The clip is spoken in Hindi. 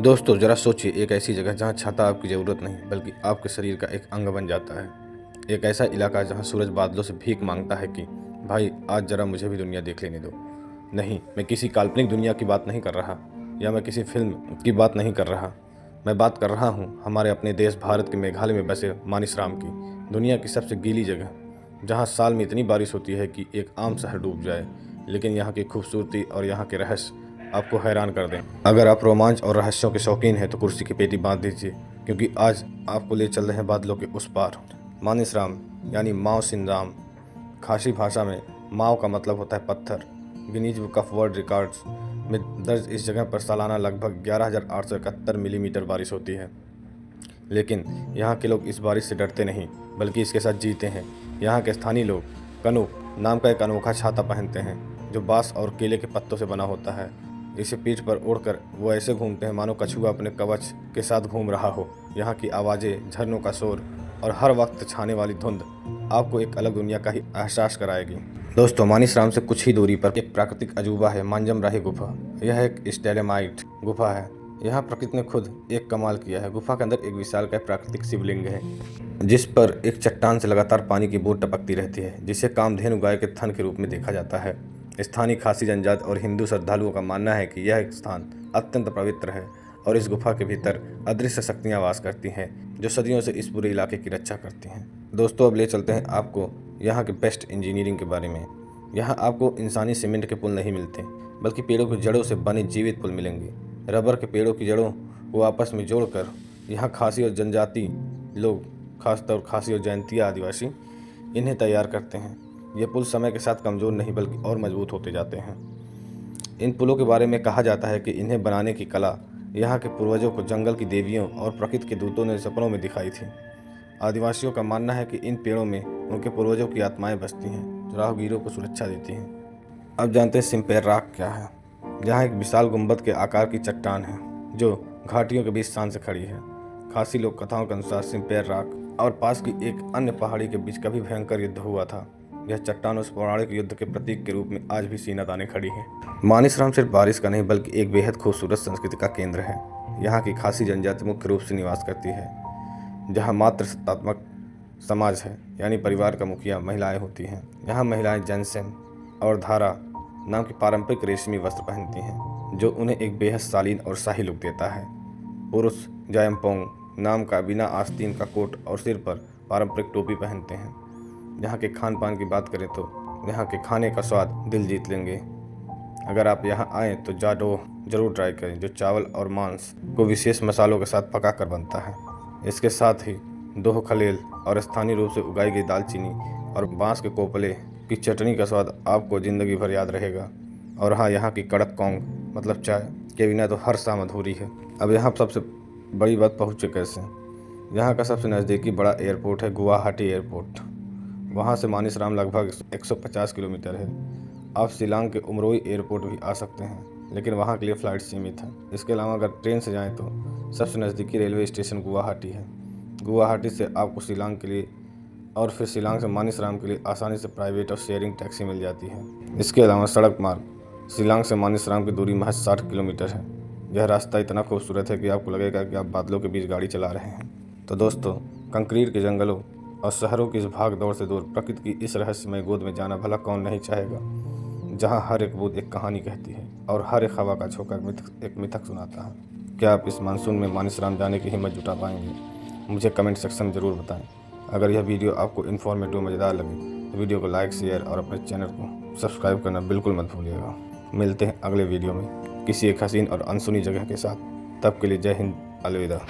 दोस्तों ज़रा सोचिए, एक ऐसी जगह जहाँ छाता आपकी ज़रूरत नहीं बल्कि आपके शरीर का एक अंग बन जाता है। एक ऐसा इलाका जहाँ सूरज बादलों से भीख मांगता है कि भाई आज ज़रा मुझे भी दुनिया देख लेने दो। नहीं, मैं किसी काल्पनिक दुनिया की बात नहीं कर रहा, या मैं किसी फिल्म की बात नहीं कर रहा। मैं बात कर रहा हूँ हमारे अपने देश भारत के मेघालय में बसे मानिसराम की, दुनिया की सबसे गीली जगह, जहाँ साल में इतनी बारिश होती है कि एक आम शहर डूब जाए। लेकिन यहाँ की खूबसूरती और यहाँ के रहस्य आपको हैरान कर दें। अगर आप रोमांच और रहस्यों के शौकीन हैं तो कुर्सी की पेटी बांध दीजिए, क्योंकि आज आपको ले चल रहे हैं बादलों के उस पार। मानिसराम यानी माओ सिनराम, खासी भाषा में माओ का मतलब होता है पत्थर। Guinness book of world records में दर्ज इस जगह पर सालाना लगभग 11,871 मिलीमीटर बारिश होती है। लेकिन यहाँ के लोग इस बारिश से डरते नहीं बल्कि इसके साथ जीते हैं। यहाँ के स्थानीय लोग कनू नाम का एक अनोखा छाता पहनते हैं जो बांस और केले के पत्तों से बना होता है, जिसे पीठ पर ओढ़कर वो ऐसे घूमते हैं मानो कछुआ अपने कवच के साथ घूम रहा हो। यहाँ की आवाज़ें, झरनों का शोर और हर वक्त छाने वाली धुंध आपको एक अलग दुनिया का ही एहसास कराएगी। दोस्तों, मानिसराम से कुछ ही दूरी पर एक प्राकृतिक अजूबा है, मांजम राही गुफा। यह एक स्टेलेमाइट गुफा है। यहाँ प्रकृति ने खुद एक कमाल किया है। गुफा के अंदर एक विशालकाय प्राकृतिक शिवलिंग है, जिस पर एक चट्टान से लगातार पानी की बूंद टपकती रहती है, जिसे कामधेनु गाय के थन के रूप में देखा जाता है। स्थानीय खासी जनजाति और हिंदू श्रद्धालुओं का मानना है कि यह स्थान अत्यंत पवित्र है और इस गुफा के भीतर अदृश्य शक्तियाँ वास करती हैं जो सदियों से इस पूरे इलाके की रक्षा करती हैं। दोस्तों, अब ले चलते हैं आपको यहाँ के बेस्ट इंजीनियरिंग के बारे में। यहाँ आपको इंसानी सीमेंट के पुल नहीं मिलते बल्कि पेड़ों की जड़ों से बने जीवित पुल मिलेंगे। रबर के पेड़ों की जड़ों को आपस में जोड़कर यहाँ खासी और जनजाति लोग, खासतौर खासी और जयंतिया आदिवासी, इन्हें तैयार करते हैं। ये पुल समय के साथ कमज़ोर नहीं बल्कि और मजबूत होते जाते हैं। इन पुलों के बारे में कहा जाता है कि इन्हें बनाने की कला यहाँ के पूर्वजों को जंगल की देवियों और प्रकृति के दूतों ने सपनों में दिखाई थी। आदिवासियों का मानना है कि इन पेड़ों में उनके पूर्वजों की आत्माएं बसती हैं जो राहगीरों को सुरक्षा देती हैं। अब जानते हैं सिम्पेर रॉक क्या है। यहाँ एक विशाल गुंबद के आकार की चट्टान है जो घाटियों के बीच शान से खड़ी है। खासी लोक कथाओं के अनुसार सिम्पेर रॉक और पास की एक अन्य पहाड़ी के बीच कभी भयंकर युद्ध हुआ था। यह चट्टान उस पौराणिक युद्ध के प्रतीक के रूप में आज भी सीना ताने खड़ी है। मानिसराम सिर्फ बारिश का नहीं बल्कि एक बेहद खूबसूरत संस्कृति का केंद्र है। यहाँ की खासी जनजाति मुख्य रूप से निवास करती है, जहाँ मात्र सत्तात्मक समाज है, यानी परिवार का मुखिया महिलाएं होती हैं। यहाँ महिलाएं जैनसेन और धारा नाम की पारंपरिक रेशमी वस्त्र पहनती हैं जो उन्हें एक बेहद शालीन और शाही लुक देता है। पुरुष जायमपोंग नाम का बिना आस्तीन का कोट और सिर पर पारंपरिक टोपी पहनते हैं। यहाँ के खान पान की बात करें तो यहाँ के खाने का स्वाद दिल जीत लेंगे। अगर आप यहाँ आएँ तो जाडो जरूर ट्राई करें, जो चावल और मांस को विशेष मसालों के साथ पका कर बनता है। इसके साथ ही दोह खलेल और स्थानीय रूप से उगाई गई दालचीनी और बांस के कोपले की चटनी का स्वाद आपको ज़िंदगी भर याद रहेगा। और हाँ, यहाँ की कड़क कौंग मतलब चाय के बिना तो हर शाम अधूरी है। अब यहाँ सबसे बड़ी बात पहुँचे कैसे। यहाँ का सबसे नज़दीकी बड़ा एयरपोर्ट है गुवाहाटी एयरपोर्ट। वहाँ से मानिसराम लगभग 150 किलोमीटर है। आप शिलांग के उमरोई एयरपोर्ट भी आ सकते हैं, लेकिन वहाँ के लिए फ़्लाइट सीमित है। इसके अलावा अगर ट्रेन से जाएं तो सबसे नज़दीकी रेलवे स्टेशन गुवाहाटी है। गुवाहाटी से आपको शिलांग के लिए और फिर शिलांग से मानिसराम के लिए आसानी से प्राइवेट और शेयरिंग टैक्सी मिल जाती है। इसके अलावा सड़क मार्ग शिलांग से मानिसराम की दूरी महज 60 किलोमीटर है। यह रास्ता इतना खूबसूरत है कि आपको लगेगा कि आप बादलों के बीच गाड़ी चला रहे हैं। तो दोस्तों, कंक्रीट के जंगलों और शहरों की इस भाग दौड़ से दूर प्रकृति की इस रहस्यमय गोद में जाना भला कौन नहीं चाहेगा, जहाँ हर एक बूंद एक कहानी कहती है और हर एक हवा का झोंका एक मिथक सुनाता है। क्या आप इस मानसून में मानिसराम जाने की हिम्मत जुटा पाएंगे? मुझे कमेंट सेक्शन में ज़रूर बताएं। अगर यह वीडियो आपको इन्फॉर्मेटिव मज़ेदार लगे तो वीडियो को लाइक, शेयर और अपने चैनल को सब्सक्राइब करना बिल्कुल मत भूलिएगा। मिलते हैं अगले वीडियो में किसी एक हसीन और अनसुनी जगह के साथ। तब के लिए जय हिंद, अलविदा।